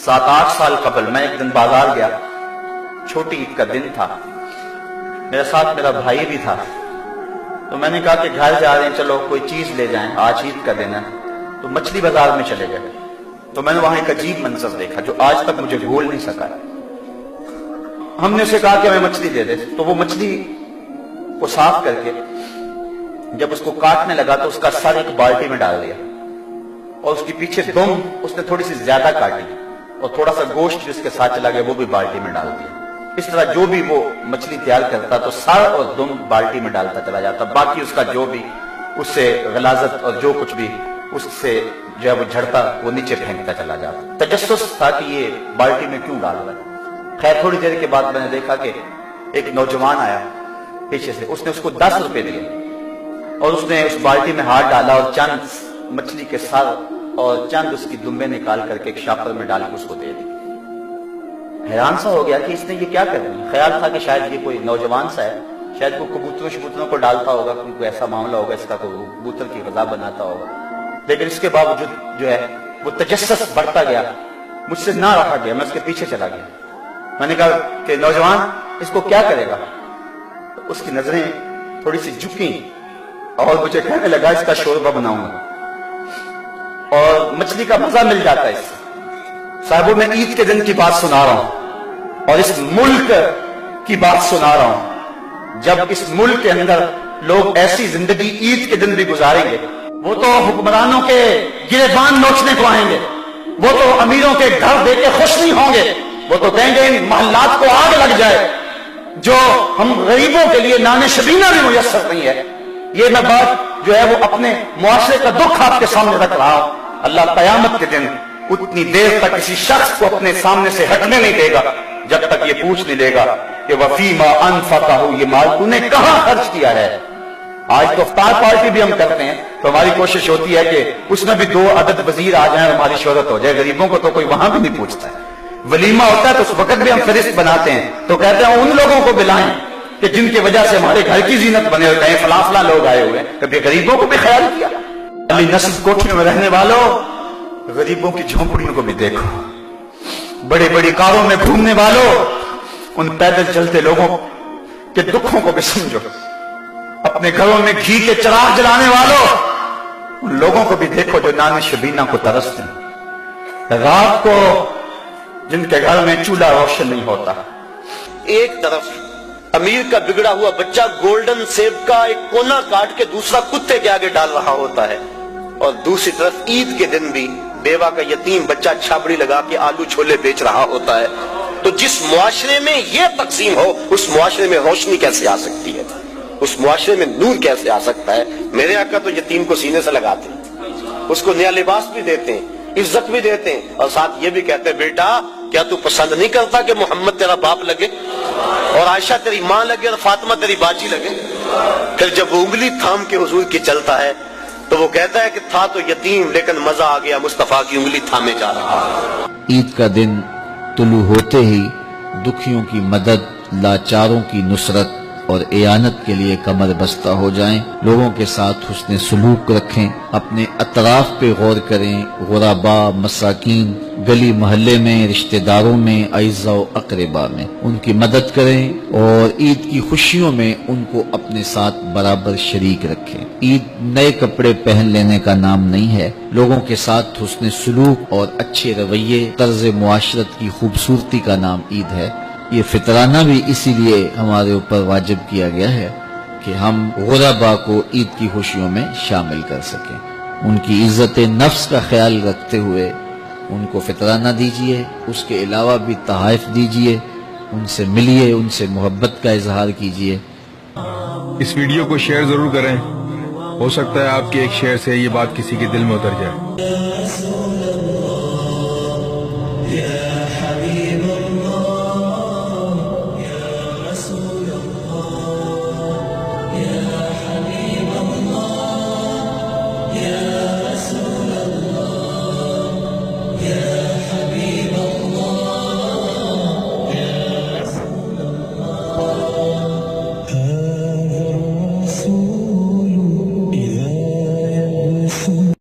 7-8 साल قبل मैं एक दिन बाजार गया, छोटी ईद का दिन था, मेरे साथ मेरा भाई भी था। तो मैंने कहा कि घर जा रहे हैं, चलो कोई चीज ले जाएं, आज ईद का दिन है। तो मछली बाजार में चले गए। तो मैंने वहां एक अजीब मंजर देखा जो आज तक मुझे भूल नहीं सका। हमने उसे कहा कि हमें मछली दे दे। तो वो मछली को साफ करके जब उसको काटने लगा तो उसका सर एक बाल्टी में डाल दिया और उसके पीछे दुम उसने थोड़ी सी ज्यादा काटी और थोड़ा सा गोश्त जिसके साथ चला गया वो भी बाल्टी में डाल दिया। इस तरह जो भी वो मछली तैयार करता तो सर और दुम बाल्टी में डालता चला जाता, बाकी उसका जो भी उससे गलाजत और जो कुछ भी उससे जो है वो झड़ता वो नीचे फेंकता चला जाता। तजस्सुस था कि ये बाल्टी में क्यों डाल रहा है। खैर थोड़ी देर के बाद मैंने देखा कि एक नौजवान आया पीछे से, उसने उसको 10 रुपए दिए और उसने उस बाल्टी में हाथ डाला और चंद मछली के सर और चंद उसकी दुम्बे निकाल करके एक शापर में डाल के उसको दे दी। हैरान सा हो गया कि इसने ये क्या कर दिया। ख्याल था कि शायद ये कोई नौजवान सा है, शायद वो कबूतरों को डालता होगा, कोई ऐसा मामला होगा, इसका कोई कबूतर की ग़िज़ा बनाता होगा। लेकिन इसके बावजूद जो है वो तजस्सुस बढ़ता गया, मुझसे ना रहा गया, मैं उसके पीछे चला गया। मैंने कहा कि नौजवान इसको क्या करेगा। तो उसकी नजरें थोड़ी सी झुकी और मुझे कहने लगा इसका शोरबा बनाऊंगा और मछली का मजा मिल जाता है इससे। साहबों मैं ईद के दिन की बात सुना रहा हूं और इस मुल्क की बात सुना रहा हूं। जब इस मुल्क के अंदर लोग ऐसी जिंदगी ईद के दिन भी गुजारेंगे, वो तो हुक्मरानों के गिरेबान नोचने को आएंगे, वो तो अमीरों के घर देख के खुश नहीं होंगे, वो तो कहेंगे इन मोहल्लात को आग लग जाए जो हम गरीबों के लिए नाने शबीना भी मुयस्सर नहीं है। ये मैं बात जो है वो अपने मुआशरे का दुख आपके सामने रख रहा हूं। अल्लाह कयामत के दिन उतनी देर तक किसी शख्स को अपने सामने से हटने नहीं देगा जब तक ये पूछ नहीं लेगा कि वफीमा अनफक़हु, ये माल तूने कहां खर्च किया है। आज तो इफ्तार पार्टी भी हम करते हैं तो हमारी कोशिश होती है कि उसमें भी 2 अदद वजीर आ जाए, हमारी शोहरत हो जाए। गरीबों को तो कोई वहां भी नहीं पूछता है। वलीमा होता है तो उस वक्त भी हम फरिश्त बनाते हैं तो कहते हैं उन लोगों को बुलाएं कि जिनकी वजह से हमारे घर की जीनत बने होते हैं, फला फला लोग आए हुए हैं। कभी गरीबों को भी ख्याल किया। अली नस्ल कोठियों में रहने वालों, गरीबों की झोंपड़ियों को भी देखो। बड़ी बड़ी कारों में घूमने वालों, उन पैदल चलते लोगों के दुखों को भी समझो। अपने घरों में घी के चिराग जलाने वालों, उन लोगों को भी देखो जो नाने शबीना को तरसते हैं। रात को जिनके घर में चूल्हा रोशन नहीं होता। एक तरफ अमीर का बिगड़ा हुआ बच्चा गोल्डन सेब का एक कोना काट के दूसरा कुत्ते के आगे डाल रहा होता है और दूसरी तरफ ईद के दिन भी बेवा का यतीम बच्चा छाबड़ी लगा के आलू छोले बेच रहा होता है। तो जिस मुआशरे में ये तकसीम हो उस मुआशरे में रोशनी कैसे आ सकती है, उस मुआशरे में नूर कैसे आ सकता है। मेरे आका तो यतीम को सीने से लगाते हैं, उसको नया लिबास भी देते हैं, इज्जत भी देते हैं और साथ ये भी कहते हैं बेटा क्या तू पसंद नहीं करता कि मोहम्मद तेरा बाप लगे और आयशा तेरी माँ लगे और फातिमा तेरी बाजी लगे। फिर जब वो उंगली थाम के हुजूर की चलता है तो वो कहता है कि था तो यतीम लेकिन मजा आ गया, मुस्तफा की उंगली थामे जा रहा है। ईद का दिन तुलू होते ही दुखियों की मदद, लाचारों की नुसरत और एयानत के लिए कमर बस्ता हो जाएं। लोगों के साथ हुस्ने सुलूक रखें, अपने अतराफ पे गौर करें। गुराबा, मसाकीन, गली मोहल्ले में, रिश्तेदारों में, अइज़ा व अक़रबा में उनकी मदद करें और ईद की खुशियों में उनको अपने साथ बराबर शरीक रखें। ईद नए कपड़े पहन लेने का नाम नहीं है। लोगों के साथ हुस्ने सुलूक और अच्छे रवैये, तर्ज मुआशरत की खूबसूरती का नाम ईद है। ये फितराना भी इसीलिए हमारे ऊपर वाजिब किया गया है कि हम गुरबा को ईद की खुशियों में शामिल कर सकें। उनकी इज्जत नफ्स का ख्याल रखते हुए उनको फितराना दीजिए, उसके अलावा भी तहाइफ दीजिए, उनसे मिलिए, उनसे मोहब्बत का इजहार कीजिए। इस वीडियो को शेयर जरूर करें, हो सकता है आपके एक शेयर से ये बात किसी के दिल में उतर जाए।